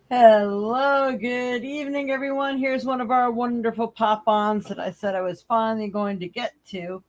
Hello, good evening, everyone. Here's one of our wonderful pop ons that I said I was finally going to get to.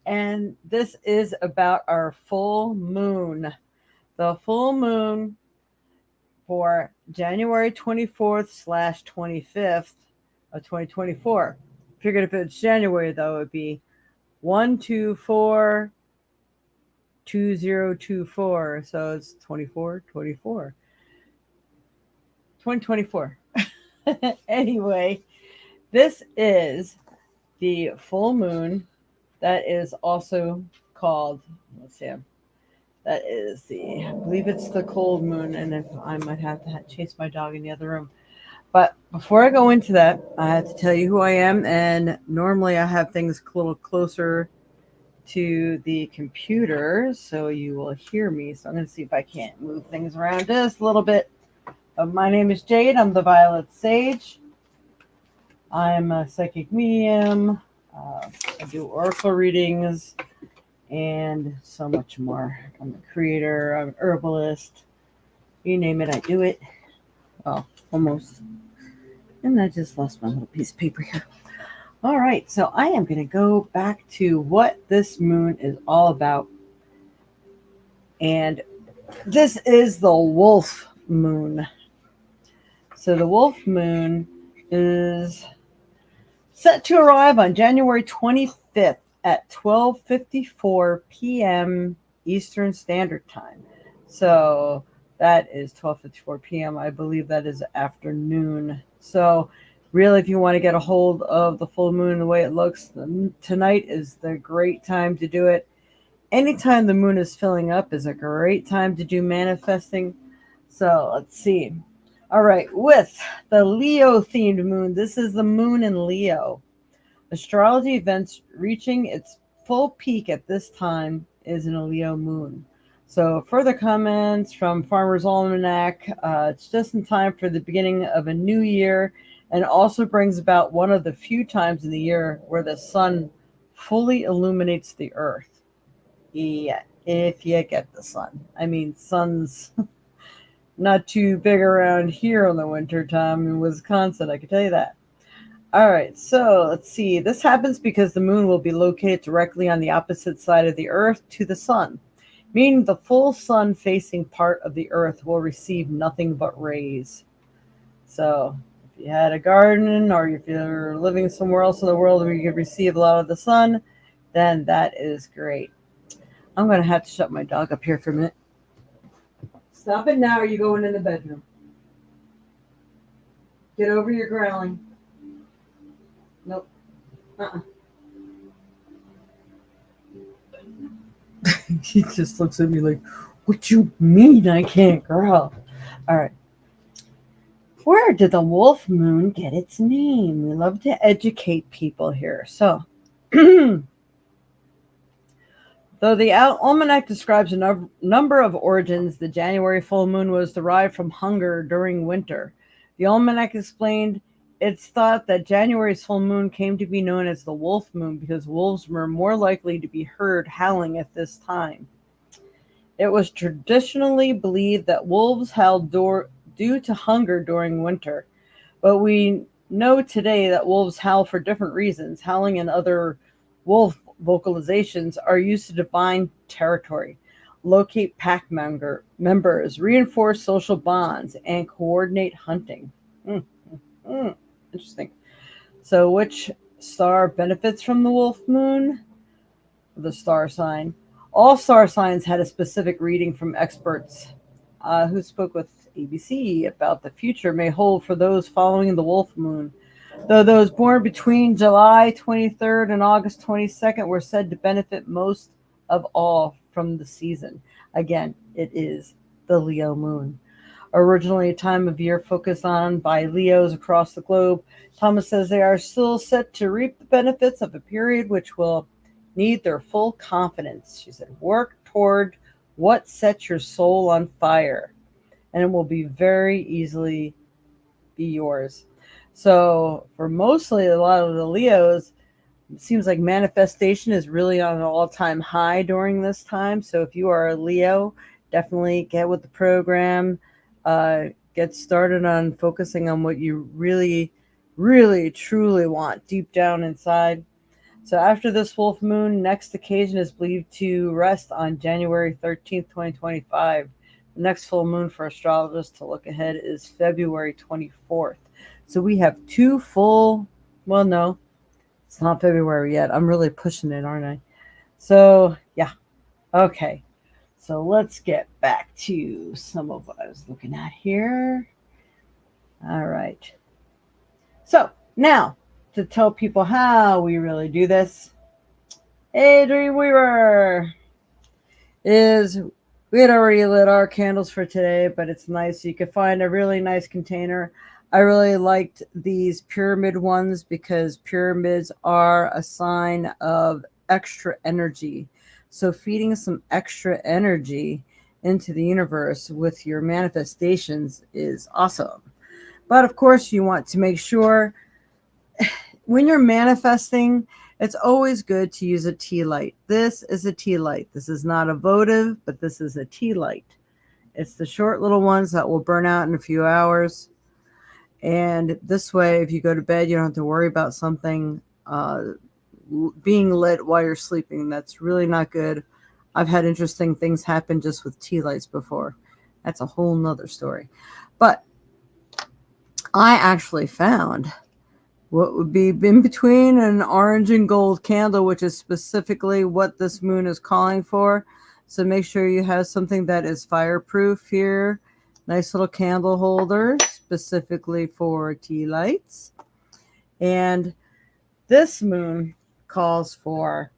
And this is about our full moon. The full moon for January 24th slash 25th of 2024. Figured if it's January, though, it would be 1242024. So it's 2024. Anyway, this is the full moon that is also called, let's see, that is I believe it's the cold moon, and if I might have to chase my dog in the other room. But before I go into that, I have to tell you who I am, and normally I have things a little closer to the computer so you will hear me. So I'm going to see if I can't move things around just a little bit. My name is Jade. I'm the Violet Sage. I'm a psychic medium. I do oracle readings and so much more. I'm a creator. I'm an herbalist. You name it, I do it. Well, almost. And I just lost my little piece of paper here. All right, so I am going to go back to what this moon is all about. And this is the wolf moon. So the wolf moon is set to arrive on January 25th at 12:54 p.m. Eastern Standard Time. So that is 12:54 p.m. I believe that is afternoon. So really, if you want to get a hold of the full moon the way it looks, tonight is the great time to do it. Anytime the moon is filling up is a great time to do manifesting. So let's see. All right, with the Leo themed moon, this is the moon in Leo. Astrology events reaching its full peak at this time is in a Leo moon. So further comments from Farmer's Almanac. It's just in time for the beginning of a new year, and also brings about one of the few times in the year where the sun fully illuminates the earth. Yeah, if you get the sun. I mean, sun's not too big around here in the winter time in Wisconsin, I can tell you that. All right, so let's see. This happens because the moon will be located directly on the opposite side of the earth to the sun, meaning the full sun facing part of the earth will receive nothing but rays. So if you had a garden or if you're living somewhere else in the world where you could receive a lot of the sun, then that is great. I'm going to have to shut my dog up here for a minute. Stop it now, or you going in the bedroom. Get over your growling. Nope. Uh-uh. He just looks at me like, what you mean I can't growl? All right. Where did the wolf moon get its name? We love to educate people here. So, though the almanac describes a number of origins, the January full moon was derived from hunger during winter. The almanac explained it's thought that January's full moon came to be known as the wolf moon because wolves were more likely to be heard howling at this time. It was traditionally believed that wolves howled due to hunger during winter, but we know today that wolves howl for different reasons. Howling and other wolf vocalizations are used to define territory, locate pack members, reinforce social bonds, and coordinate hunting. Interesting. So, which star benefits from the wolf moon? The star sign. All star signs had a specific reading from experts who spoke with ABC about the future may hold for those following the wolf moon. Though those born between July 23rd and August 22nd were said to benefit most of all from the season. Again, it is the Leo moon. Originally a time of year focused on by Leos across the globe, Thomas says they are still set to reap the benefits of a period which will need their full confidence. She said, work toward what sets your soul on fire, and it will be very easily be yours. So for mostly a lot of the Leos, it seems like manifestation is really on an all-time high during this time. So if you are a Leo, definitely get with the program. get started on focusing on what you really, really, truly want deep down inside. So after this wolf moon, next occasion is believed to rest on January 13th, 2025. The next full moon for astrologers to look ahead is February 24th. So we have two full, well, no, it's not February yet. I'm really pushing it, aren't I? So, yeah. Okay. So let's get back to some of what I was looking at here. All right. So now to tell people how we really do this, Adrian Weaver is, we had already lit our candles for today, but it's nice. You can find a really nice container. I really liked these pyramid ones because pyramids are a sign of extra energy. So feeding some extra energy into the universe with your manifestations is awesome. But of course, you want to make sure when you're manifesting, it's always good to use a tea light. This is a tea light. This is not a votive, but this is a tea light. It's the short little ones that will burn out in a few hours. And this way, if you go to bed, you don't have to worry about something being lit while you're sleeping. That's really not good. I've had interesting things happen just with tea lights before. That's a whole nother story. But I actually found what would be in between an orange and gold candle, which is specifically what this moon is calling for. So make sure you have something that is fireproof here. Nice little candle holder specifically for tea lights. And this moon calls for,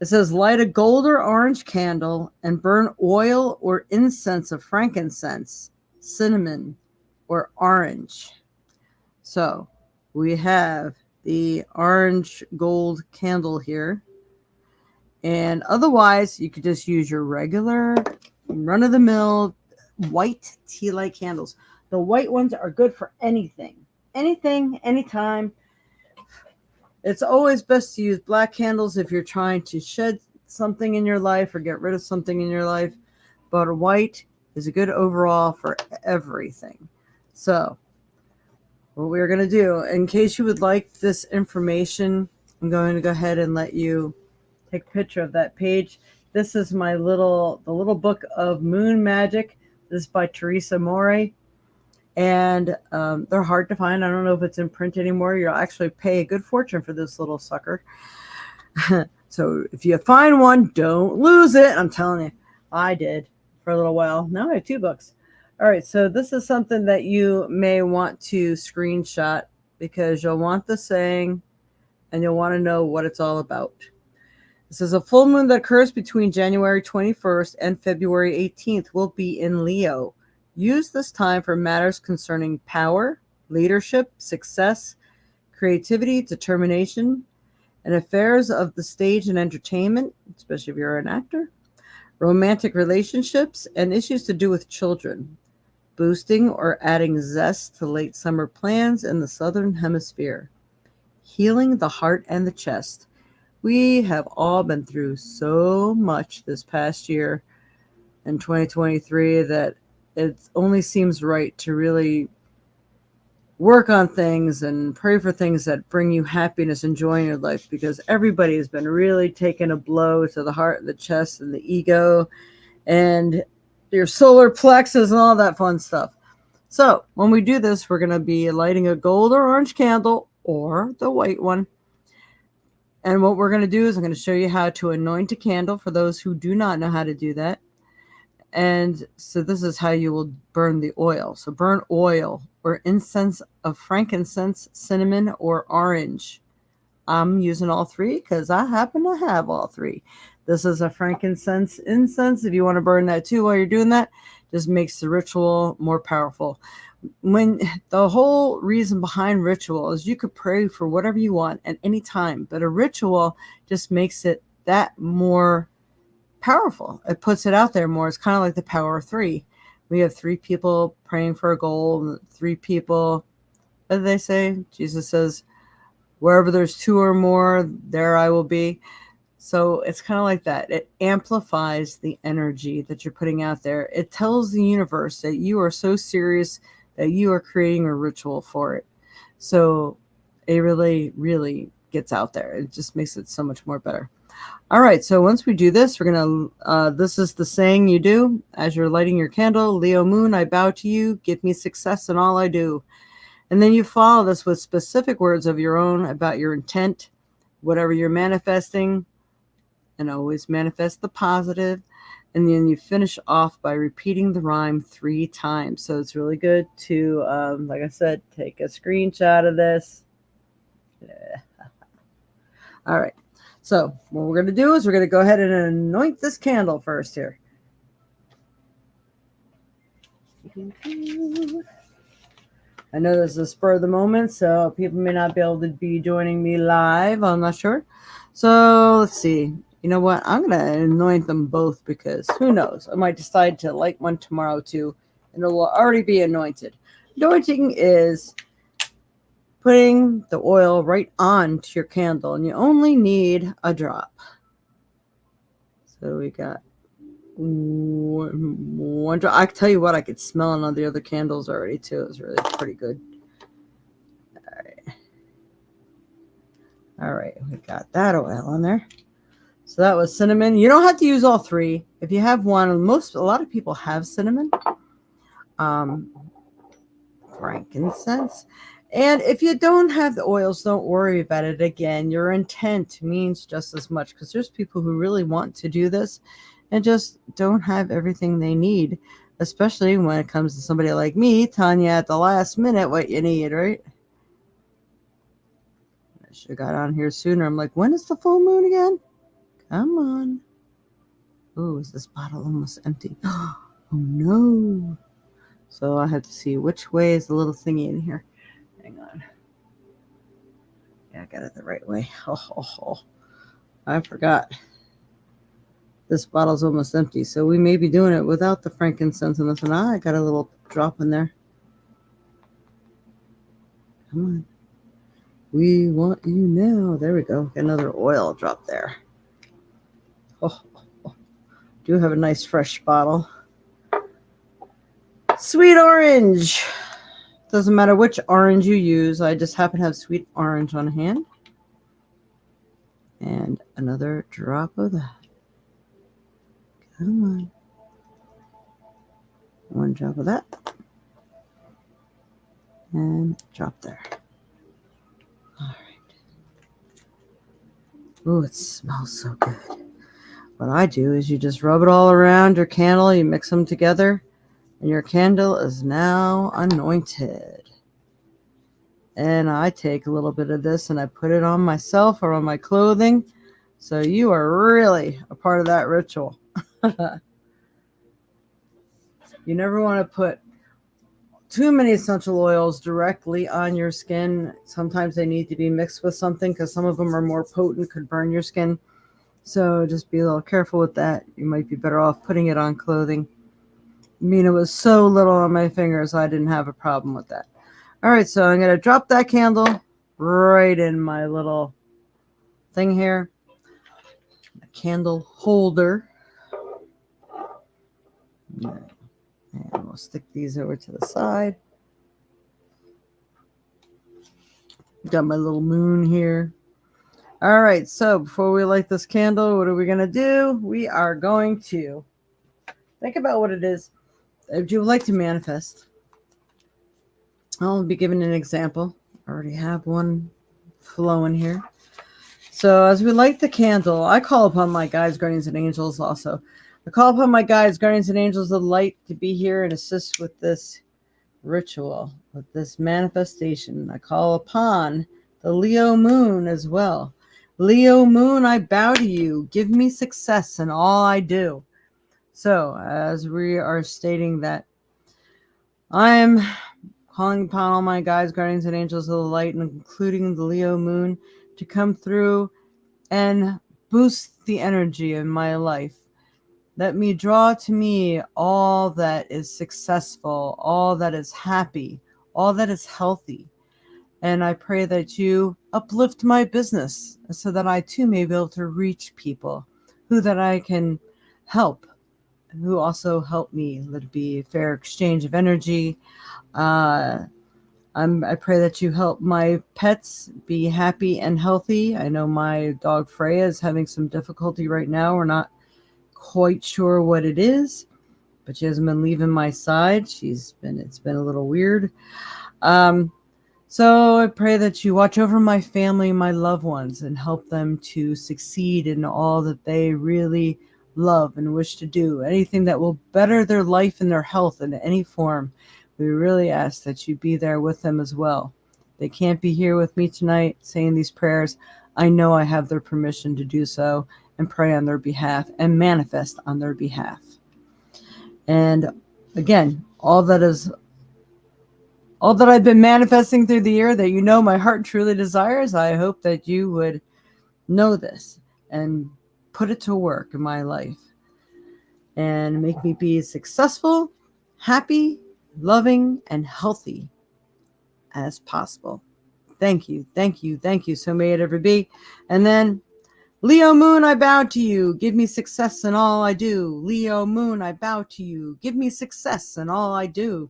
it says light a gold or orange candle and burn oil or incense of frankincense, cinnamon, or orange. So we have the orange gold candle here. And otherwise, you could just use your regular run-of-the-mill white tea light candles. The white ones are good for anything. Anything, anytime. It's always best to use black candles if you're trying to shed something in your life or get rid of something in your life. But white is a good overall for everything. So what we're going to do, in case you would like this information, I'm going to go ahead and let you take a picture of that page. This is the little book of moon magic. This is by Teresa Morey. And they're hard to find. I don't know if it's in print anymore. You'll actually pay a good fortune for this little sucker. So if you find one, don't lose it. I'm telling you, I did for a little while. Now I have 2 books. All right, so this is something that you may want to screenshot because you'll want the saying and you'll want to know what it's all about. This is a full moon that occurs between January 21st and February 18th will be in Leo. Use this time for matters concerning power, leadership, success, creativity, determination, and affairs of the stage and entertainment, especially if you're an actor, romantic relationships, and issues to do with children, boosting or adding zest to late summer plans in the Southern Hemisphere, healing the heart and the chest. We have all been through so much this past year in 2023 that it only seems right to really work on things and pray for things that bring you happiness and joy in your life, because everybody has been really taking a blow to the heart, the chest, and the ego, and your solar plexus and all that fun stuff. So when we do this, we're going to be lighting a gold or orange candle or the white one. And what we're going to do is I'm going to show you how to anoint a candle for those who do not know how to do that. And so this is how you will burn the oil. So burn oil or incense of frankincense, cinnamon, or orange. I'm using all 3 because I happen to have all 3. This is a frankincense incense. If you want to burn that too while you're doing that, just makes the ritual more powerful. When the whole reason behind ritual is you could pray for whatever you want at any time, but a ritual just makes it that more powerful. It puts it out there more. It's kind of like the power of 3. We have 3 people praying for a goal, 3 people, what do they say? Jesus says, wherever there's 2 or more, there I will be. So it's kind of like that. It amplifies the energy that you're putting out there. It tells the universe that you are so serious that you are creating a ritual for it. So it really, really gets out there. It just makes it so much more better. All right, so once we do this, we're going to, this is the saying you do as you're lighting your candle. Leo Moon, I bow to you. Give me success in all I do. And then you follow this with specific words of your own about your intent, whatever you're manifesting, and always manifest the positive. And then you finish off by repeating the rhyme 3 times. So it's really good to, like I said, take a screenshot of this. Yeah. All right. So what we're going to do is we're going to go ahead and anoint this candle first here. I know this is a spur of the moment, so people may not be able to be joining me live. I'm not sure. So let's see. You know what? I'm going to anoint them both because who knows? I might decide to light one tomorrow too, and it will already be anointed. Anointing is putting the oil right onto your candle, and you only need a drop. So we got one drop. I can tell you what, I could smell on the other candles already too. It was really pretty good. All right, we got that oil on there. So that was cinnamon. You don't have to use all 3. If you have one, a lot of people have cinnamon, frankincense. And if you don't have the oils, don't worry about it. Again, your intent means just as much because there's people who really want to do this and just don't have everything they need, especially when it comes to somebody like me, Tanya, at the last minute what you need, right? I should have got on here sooner. I'm like, when is the full moon again? Come on. Oh, is this bottle almost empty? Oh, no. So I have to see which way is the little thingy in here. Hang on. Yeah, I got it the right way. Oh. I forgot. This bottle's almost empty, so we may be doing it without the frankincense in this one. I got a little drop in there. Come on. We want you now. There we go. Got another oil drop there. Oh. Do have a nice fresh bottle. Sweet orange. Doesn't matter which orange you use. I just happen to have sweet orange on hand. And another drop of that. Come on. One drop of that. And drop there. All right. Ooh, it smells so good. What I do is you just rub it all around your candle. You mix them together. And your candle is now anointed. And I take a little bit of this and I put it on myself or on my clothing. So you are really a part of that ritual. You never want to put too many essential oils directly on your skin. Sometimes they need to be mixed with something because some of them are more potent, could burn your skin. So just be a little careful with that. You might be better off putting it on clothing. I mean, it was so little on my fingers, I didn't have a problem with that. All right, so I'm going to drop that candle right in my little thing here. A candle holder. And we'll stick these over to the side. Got my little moon here. All right, so before we light this candle, what are we going to do? We are going to think about what it is that you would like to manifest. I'll be giving an example. I already have one flowing here. So as we light the candle, I call upon my guides, guardians, and angels also. I call upon my guides, guardians, and angels of light to be here and assist with this ritual, with this manifestation. I call upon the Leo moon as well. Leo moon, I bow to you. Give me success in all I do. So as we are stating that, I am calling upon all my guides, guardians, and angels of the light, including the Leo moon, to come through and boost the energy in my life. Let me draw to me all that is successful, all that is happy, all that is healthy. And I pray that you uplift my business so that I too may be able to reach people who that I can help who also help me. Let it be a fair exchange of energy. Uh, I pray that you help my pets be happy and healthy. I know my dog Freya is having some difficulty right now. We're not quite sure what it is, but she hasn't been leaving my side. It's been a little weird. Um, so I pray that you watch over my family, my loved ones, and help them to succeed in all that they really love and wish to do. Anything that will better their life and their health in any form. We really ask that you be there with them as well. They can't be here with me tonight saying these prayers. I know I have their permission to do so and pray on their behalf and manifest on their behalf. And again, all that I've been manifesting through the year that my heart truly desires, I hope that you would know this and put it to work in my life and make me be as successful, happy, loving, and healthy as possible. Thank you, thank you, thank you. So may it ever be. And then, Leo Moon, I bow to you. Give me success in all I do. Leo Moon, I bow to you. Give me success in all I do.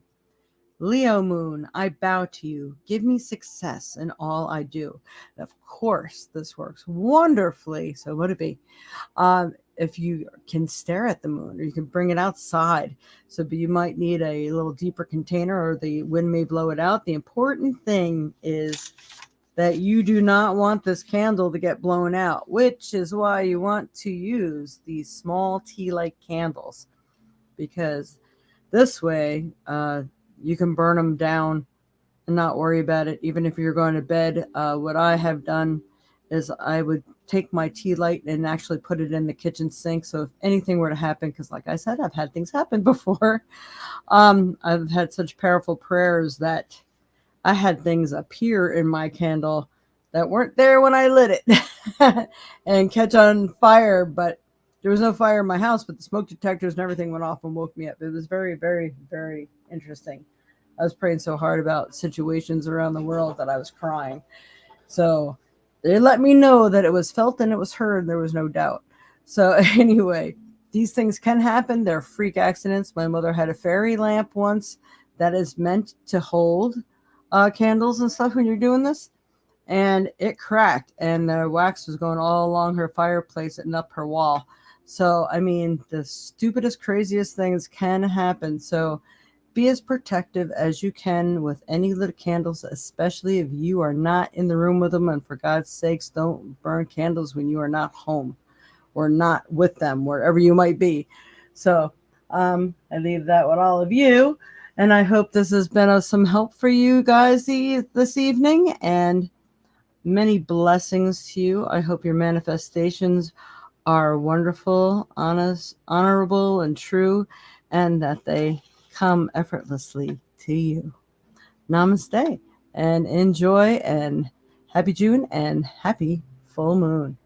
Leo Moon, I bow to you. Give me success in all I do. And of course, this works wonderfully. So would it be? If you can stare at the moon, or you can bring it outside. So you might need a little deeper container, or the wind may blow it out. The important thing is that you do not want this candle to get blown out, which is why you want to use these small tea-like candles, because this way, you can burn them down and not worry about it. Even if you're going to bed, what I have done is I would take my tea light and actually put it in the kitchen sink. So if anything were to happen, because like I said, I've had things happen before. I've had such powerful prayers that I had things appear in my candle that weren't there when I lit it and catch on fire. But there was no fire in my house, but the smoke detectors and everything went off and woke me up. It was very, very, very interesting. I was praying so hard about situations around the world that I was crying. So they let me know that it was felt and it was heard. There was no doubt. So anyway, these things can happen. They're freak accidents. My mother had a fairy lamp once that is meant to hold candles and stuff when you're doing this. And it cracked, and the wax was going all along her fireplace and up her wall. So, I mean, the stupidest, craziest things can happen. So be as protective as you can with any lit candles, especially if you are not in the room with them. And for God's sakes, don't burn candles when you are not home or not with them, wherever you might be. So I leave that with all of you. And I hope this has been of some help for you guys this evening. And many blessings to you. I hope your manifestations are wonderful, honest, honorable, and true, and that they come effortlessly to you. Namaste, and enjoy, and happy June, and happy full moon.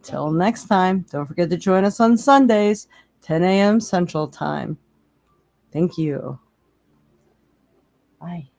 Till next time, don't forget to join us on Sundays, 10 a.m. Central Time. Thank you. Bye.